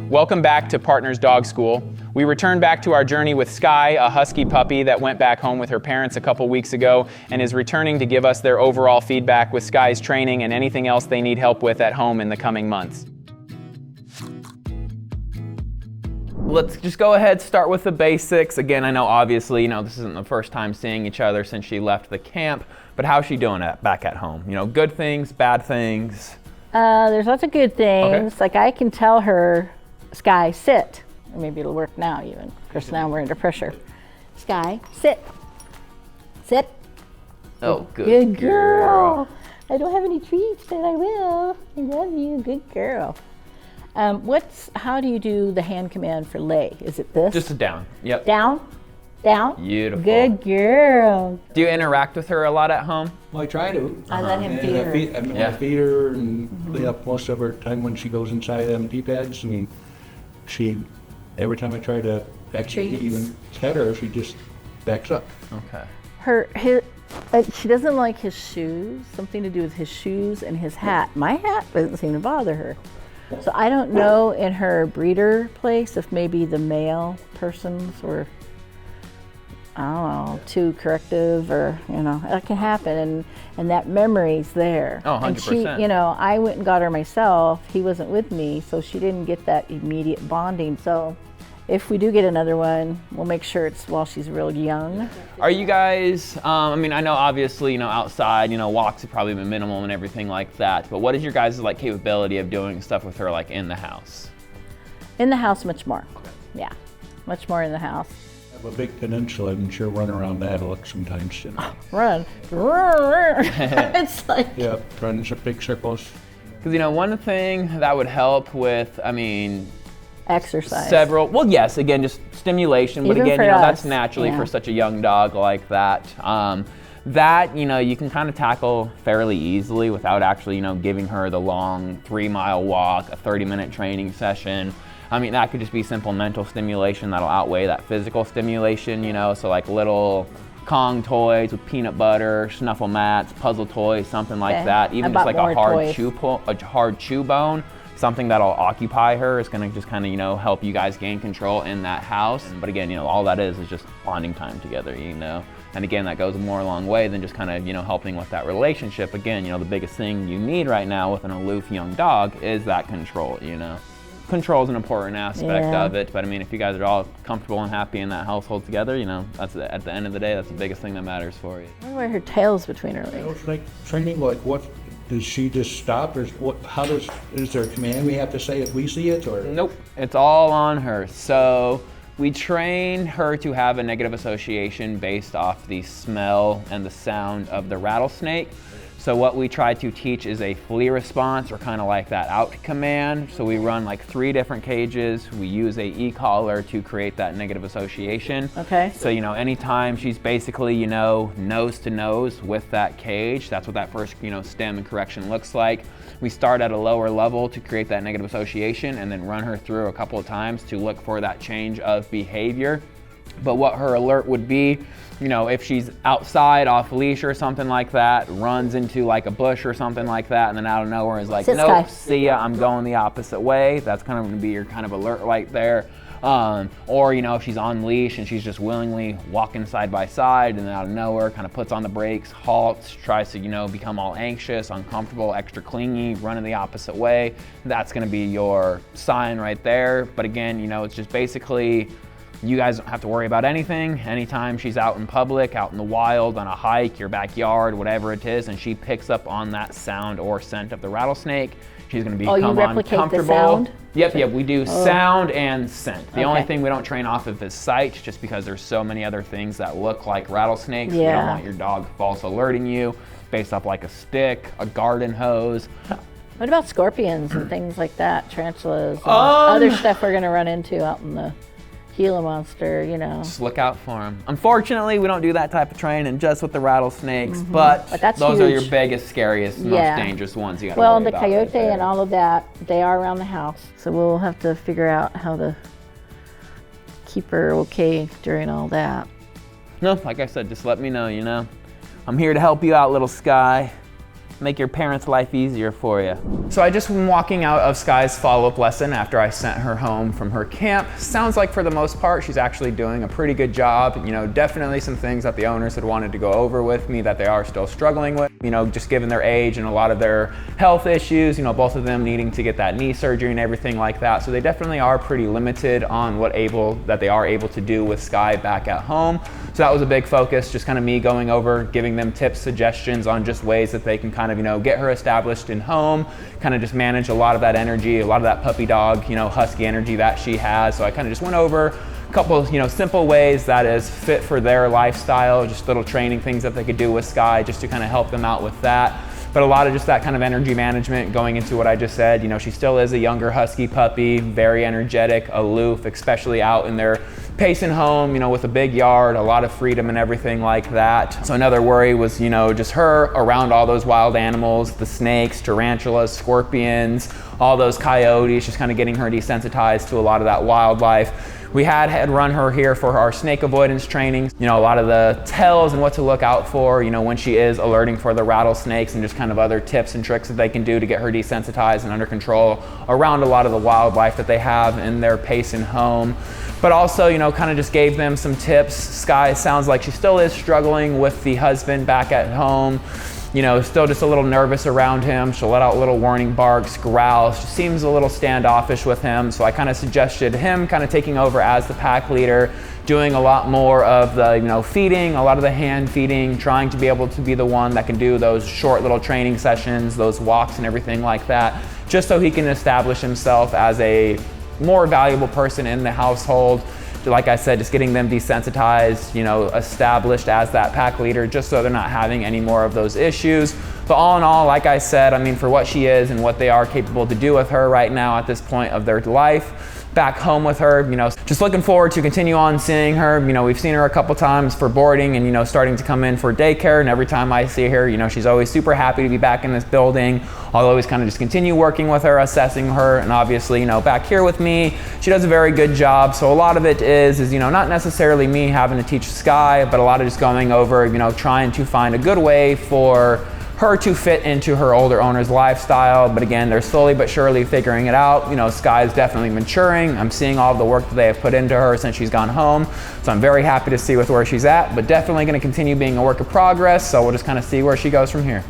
Welcome back to Partners Dog School. We returned back to our journey with Skye, a husky puppy that went back home with her parents a couple weeks ago and is returning to give us their overall feedback with Skye's training and anything else they need help with at home in the coming months. Let's just go ahead, start with the basics. Again, I know obviously, this isn't the first time seeing each other since she left the camp, but how's she doing back at home? Good things, bad things? There's lots of good things. Okay. Like I can tell her, Skye, sit. Or maybe it'll work now even. Of course, now we're under pressure. Skye, sit. Sit. Oh, good girl. I don't have any treats, but I will. I love you, good girl. How do you do the hand command for lay? Is it this? Just a down. Yep. Down, down. Beautiful. Good girl. Do you interact with her a lot at home? Well, I try to. I let him feed her. I feed her and most of her time when she goes inside them D-pads, and every time I try to actually even pet her, she just backs up. Okay. She doesn't like his shoes, something to do with his shoes and his hat. My hat doesn't seem to bother her. So I don't know in her breeder place if maybe the male persons were, I don't know, too corrective or, that can happen and that memory's there. Oh, 100%. And she, I went and got her myself. He wasn't with me, so she didn't get that immediate bonding. So if we do get another one, we'll make sure it's while she's real young. Are you guys, I know obviously, outside, walks have probably been minimal and everything like that, but what is your guys' capability of doing stuff with her in the house? In the house, much more. Yeah, much more in the house. I have a big peninsula and she'll run around that sometimes. Run. It's like. Yeah, run some big circles. Because, one thing that would help with, Exercise. Yes, again, just stimulation, but Even again, for that's us, naturally for such a young dog like that. You can kind of tackle fairly easily without actually, giving her the long 3-mile walk, a 30-minute training session. That could just be simple mental stimulation that'll outweigh that physical stimulation, so little Kong toys with peanut butter, snuffle mats, puzzle toys, something like that. Even just a hard chew bone. Something that'll occupy her is going to just kind of, help you guys gain control in that house. But again, all that is just bonding time together, And again, that goes a more long way than just kind of, helping with that relationship. Again, the biggest thing you need right now with an aloof young dog is that control, Control is an important aspect of it, but if you guys are all comfortable and happy in that household together, that's at the end of the day, that's the biggest thing that matters for you. I wonder why her tail's between her legs. It's like training, what? Does she just stop, or is there a command we have to say if we see it, or? Nope, it's all on her. So we train her to have a negative association based off the smell and the sound of the rattlesnake. So what we try to teach is a flee response, or kind of like that out command. So we run 3 different cages. We use a e-collar to create that negative association. Okay. So, anytime she's basically, nose to nose with that cage, that's what that first, stem and correction looks like. We start at a lower level to create that negative association and then run her through a couple of times to look for that change of behavior. But what her alert would be, if she's outside off leash or something like that, runs into a bush or something like that, and then out of nowhere is nope, see ya, I'm going the opposite way. That's kind of going to be your kind of alert right there. Or, if she's on leash and she's just willingly walking side by side and then out of nowhere kind of puts on the brakes, halts, tries to, become all anxious, uncomfortable, extra clingy, running the opposite way, that's going to be your sign right there. But again, it's just basically, you guys don't have to worry about anything. Anytime she's out in public, out in the wild, on a hike, your backyard, whatever it is, and she picks up on that sound or scent of the rattlesnake, she's going to become uncomfortable. The sound? Yep, we do sound and scent. The only thing we don't train off of is sight, just because there's so many other things that look like rattlesnakes. You don't want your dog false alerting you based off a stick, a garden hose. What about scorpions and things like that, tarantulas, and other stuff we're going to run into out in the Gila monster, Just look out for them. Unfortunately, we don't do that type of training just with the rattlesnakes, but those are your biggest, scariest, most dangerous ones you got to worry about. Well, the coyote and all of that, they are around the house, so we'll have to figure out how to keep her okay during all that. No, like I said, just let me know, I'm here to help you out, little Skye. make your parents' life easier for you. So I just been walking out of Skye's follow-up lesson after I sent her home from her camp. Sounds like for the most part, she's actually doing a pretty good job. You know, definitely some things that the owners had wanted to go over with me that they are still struggling with. You know, just given their age and a lot of their health issues, you know, both of them needing to get that knee surgery and everything like that. So they definitely are pretty limited on what they are able to do with Skye back at home. So that was a big focus, just kind of me going over, giving them tips, suggestions on just ways that they can kind of, you know, get her established in home, kind of just manage a lot of that energy, a lot of that puppy dog, you know, husky energy that she has. So I kind of just went over a couple, you know, simple ways that is fit for their lifestyle, just little training things that they could do with Skye just to kind of help them out with that. But a lot of just that kind of energy management going into what I just said. You know, she still is a younger husky puppy, very energetic, aloof, especially out in their pacing home, you know, with a big yard, a lot of freedom and everything like that. So another worry was, you know, just her around all those wild animals, the snakes, tarantulas, scorpions, all those coyotes, just kind of getting her desensitized to a lot of that wildlife. We had run her here for our snake avoidance training. You know, a lot of the tells and what to look out for, you know, when she is alerting for the rattlesnakes, and just kind of other tips and tricks that they can do to get her desensitized and under control around a lot of the wildlife that they have in their pacing home. But also, you know, kind of just gave them some tips. Skye sounds like she still is struggling with the husband back at home. You know, still just a little nervous around him. She'll let out little warning barks, growls. She seems a little standoffish with him. So I kind of suggested him kind of taking over as the pack leader, doing a lot more of the, you know, feeding, a lot of the hand feeding, trying to be able to be the one that can do those short little training sessions, those walks and everything like that, just so he can establish himself as a more valuable person in the household. Like I said, just getting them desensitized, you know, established as that pack leader, just so they're not having any more of those issues. But all in all, like I said, I mean, for what she is and what they are capable to do with her right now at this point of their life, back home with her, you know, just looking forward to continue on seeing her. You know, we've seen her a couple times for boarding and, you know, starting to come in for daycare. And every time I see her, you know, she's always super happy to be back in this building. I'll always kind of just continue working with her, assessing her. And obviously, you know, back here with me, she does a very good job. So a lot of it is, you know, not necessarily me having to teach Skye, but a lot of just going over, you know, trying to find a good way for her to fit into her older owner's lifestyle. But again, they're slowly but surely figuring it out. You know, Skye is definitely maturing. I'm seeing all the work that they have put into her since she's gone home. So I'm very happy to see with where she's at, but definitely going to continue being a work of progress. So we'll just kind of see where she goes from here.